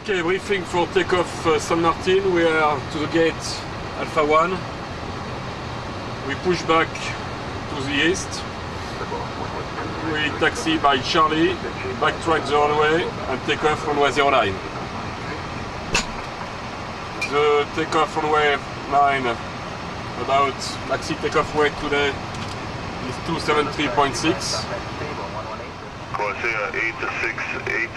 Okay, briefing for takeoff San Martin. We are to the gate Alpha 1. We push back to the east. We taxi by Charlie, backtrack the runway and take off runway 09. The takeoff runway 9, about maxi takeoff weight today is 273.6. Corsair 868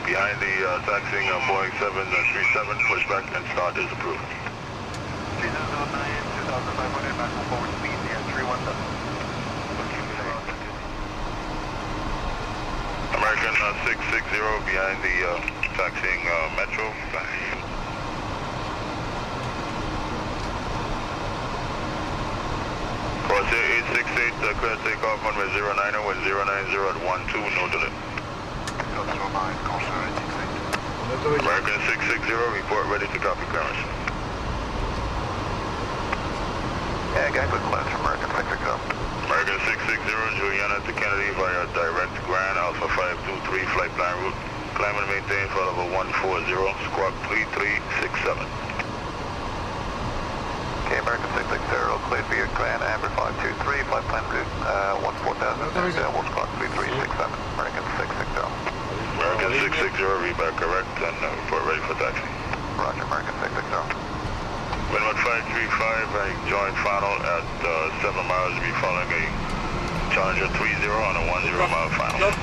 behind the taxiing Boeing 737, pushback and start is approved. 3009, 2500, maximum forward speed, and 317. American 660 behind the taxiing Metro. Corsair 868, clear takeoff runway 09 with 090 at 12, no delay. American 660, report ready to copy clearance. Yeah, got quick clearance from American 660. American 660, Juliana to Kennedy via direct Grand Alpha 523 flight plan route. Climb and maintain for level 140, squawk 3367. Okay, American 660, cleared via Grand Amber 523, flight plan route 14000, we'll squawk 3367, American 660. American 660, read back correct and report ready for taxi. Roger, American 660. Wind 535, I joined final at 7 miles to be following a Challenger 30 on a 10 mile final. Stop.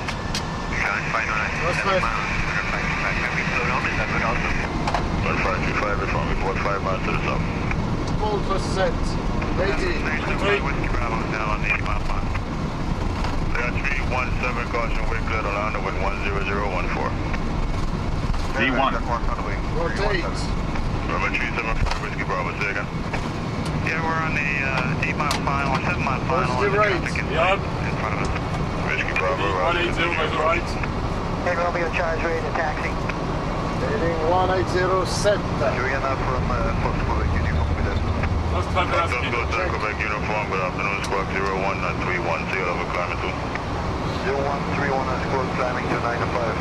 Challenge 509, 7 miles, 155, can we slow down, is that good also? Wind 535, inform report 5 miles to the south. Full percent. 80. Whiskey Bravo now on the 8 mile final. They got 317, caution wind clear to land with 10014. V1. Rotate. Remember 374, Whiskey Bravo, say again. Yeah, we're on the 8 mile final, 7 mile final. Positive right. Yep. In front of us. Whiskey Bravo, 180 by the right. Hey, Romeo, charge ready to taxi. Heading 180 set. Juliana from Foxtrot, uniform with us. Let's try to ask Let's go to Quebec uniform, good afternoon, squawk 01 and 31, seal over climate 2. 0131 on squawk climbing to 9 to 5.